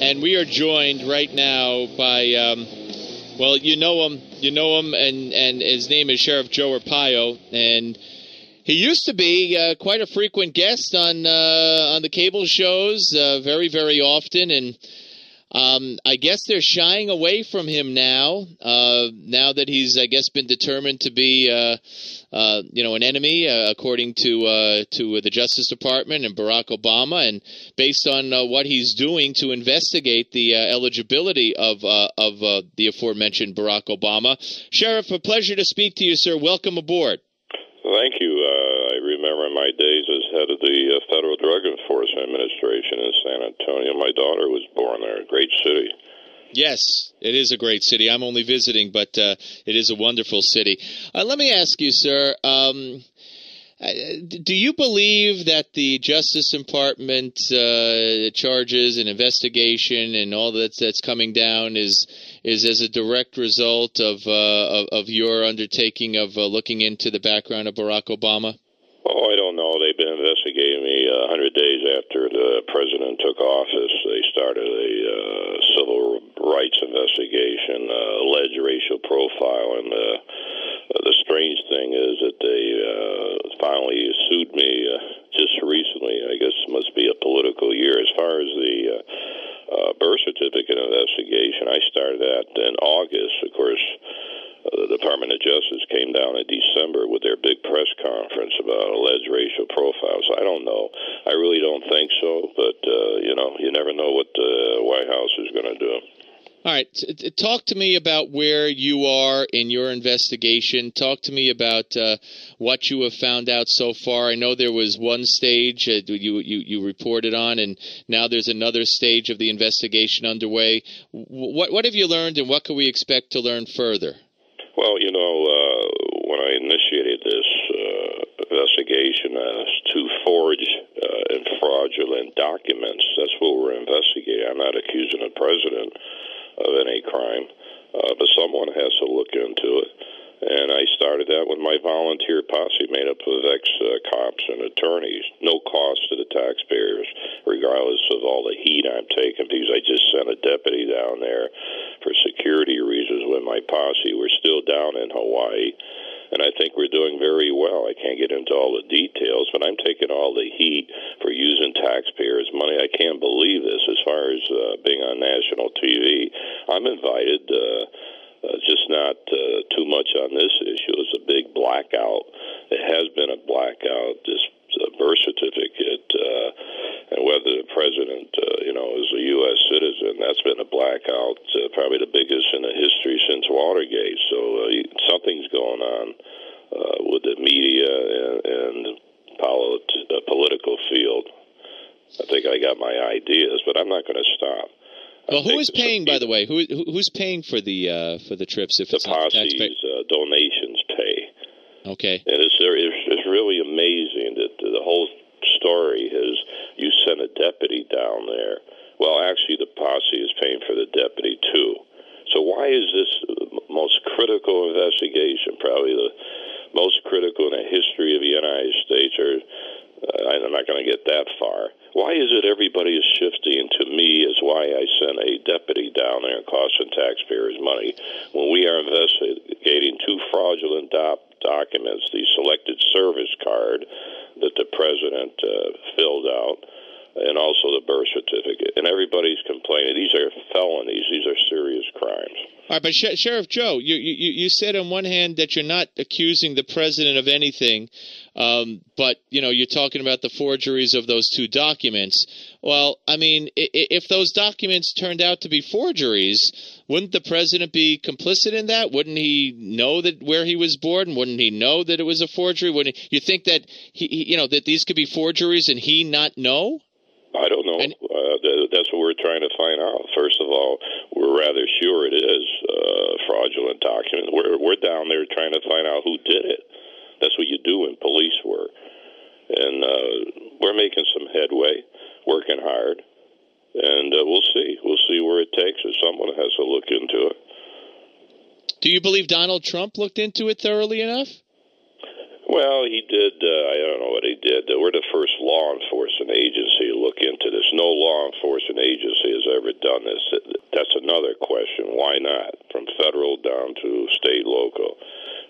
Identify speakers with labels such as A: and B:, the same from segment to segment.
A: and we are joined right now by, well, you know him, and his name is Sheriff Joe Arpaio, and he used to be quite a frequent guest on the cable shows, very, very often, and I guess they're shying away from him now. Now that he's, I guess, been determined to be, an enemy, according to the Justice Department and Barack Obama, and based on what he's doing to investigate the eligibility of the aforementioned Barack Obama. Sheriff, a pleasure to speak to you, sir. Welcome aboard.
B: Thank you. I remember my days as head of the Federal Drug Enforcement Administration in San Antonio. My daughter was born there, a great city.
A: Yes, it is a great city. I'm only visiting, but it is a wonderful city. Let me ask you, sir, do you believe that the Justice Department charges and investigation and all that's coming down is as a direct result of your undertaking of looking into the background of Barack Obama?
B: Oh, I don't know. They've been investigating me 100 days after the president took office. They started a civil rights investigation, alleged racial profile, and the strange thing is that they finally sued me just recently. I guess it must be a political year. As far as the birth certificate investigation, I started that in August. Of course, the Department of Justice came down in December with their big press conference about alleged racial profiles. I don't know. I really don't think so, but, you never know what the White House is going to do.
A: All right. Talk to me about where you are in your investigation. Talk to me about what you have found out so far. I know there was one stage you reported on, and now there's another stage of the investigation underway. What have you learned, and what can we expect to learn further?
B: Well, when I initiated this investigation as to forge and fraudulent documents, that's what we're investigating. I'm not accusing the president of any crime, but someone has to look into it. And I started that with my volunteer posse made up of ex-cops and attorneys, no cost to the taxpayers, regardless of all the heat I'm taking, because I just sent a deputy down there for security reasons with my posse. We're still down in Hawaii, and I think we're doing very well. I can't get into all the details, but I'm taking all the heat for using taxpayers' money. I can't believe this as far as being on national TV. I'm invited, just not too much on this issue. It's a big blackout. It has been a blackout, this birth certificate, and whether the president, is a U.S. citizen. That's been a blackout, probably the biggest in the history since Watergate. So something's going on with the media and the political field. I think I got my ideas, but I'm not going to stop.
A: Well, who is paying, by the way? Who's paying for the trips? If
B: the posse's donations pay.
A: Okay.
B: And it's really amazing that the whole story is you sent a deputy down there. Well, actually, the posse is paying for the deputy too. So why is this the most critical investigation, probably the most critical in the history of the United States? I'm not going to get that far. Why is it everybody is shifting to me as why I sent a deputy down there and costing taxpayers money when we are investigating two fraudulent documents, the selected service card that the president filled out, and also the birth certificate. And everybody's complaining. These are felonies. These are serious crimes.
A: All right, but Sheriff Joe, you said on one hand that you're not accusing the president of anything, but, you're talking about the forgeries of those two documents. Well, I mean, if those documents turned out to be forgeries, wouldn't the president be complicit in that? Wouldn't he know that where he was born? Wouldn't he know that it was a forgery? Wouldn't he, you think that that these could be forgeries and he not know?
B: I don't know. That's what we're trying to find out. First of all, we're rather sure it is fraudulent document. We're down there trying to find out who did it. That's what you do in police work. And we're making some headway, working hard. And we'll see. We'll see where it takes us. Someone has to look into it.
A: Do you believe Donald Trump looked into it thoroughly enough?
B: Well, he did. I don't know what he did. We're the first law enforcement agency to look into this. No law enforcement agency has ever done this. That's another question. Why not? From federal down to state, local.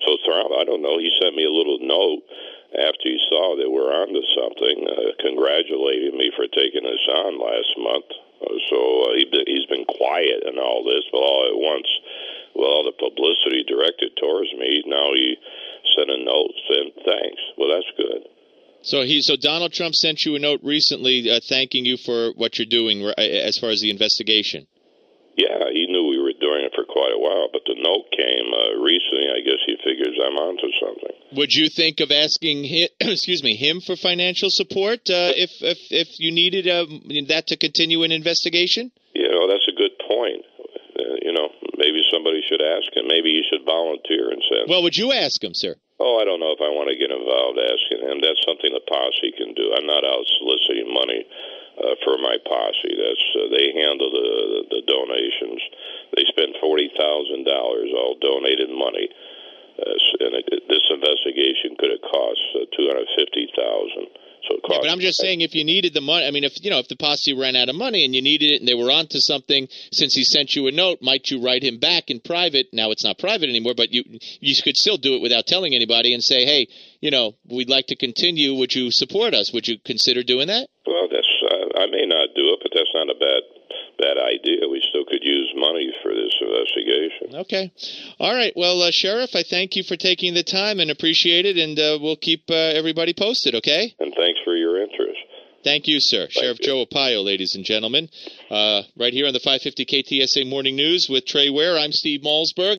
B: So Trump, I don't know. He sent me a little note after he saw that we're onto something, congratulating me for taking this on last month. He's been quiet in all this, but all at once, with all the publicity directed towards me, now he sent a note saying thanks. Well, that's good.
A: So Donald Trump sent you a note recently thanking you for what you're doing as far as the investigation.
B: Yeah, he knew we were doing it for quite a while, but the note came recently. I guess he figures I'm onto something.
A: Would you think of asking him for financial support if you needed that to continue an investigation?
B: That's a good point. Maybe somebody should ask him. Maybe he should volunteer and send.
A: Well, would you ask him, sir?
B: Oh, I don't know if I want to get involved asking him. That's something the posse can do. I'm not out soliciting money for my posse. They handle the donations. They spend $40,000 all donated money. This investigation could have cost $250,000. So
A: yeah, but I'm just saying, if you needed the money, I mean, if the posse ran out of money and you needed it, and they were onto something, since he sent you a note, might you write him back in private? Now it's not private anymore, but you could still do it without telling anybody and say, hey, we'd like to continue. Would you support us? Would you consider doing that?
B: Well, I may not do it, but that's not a bad idea. We still could use money for this investigation.
A: Okay. All right. Well, Sheriff, I thank you for taking the time and appreciate it, and we'll keep everybody posted, okay?
B: And thanks for your interest.
A: Thank you, sir. Sheriff Joe Apaio, ladies and gentlemen. Right here on the 550 KTSA Morning News with Trey Ware. I'm Steve Malzberg.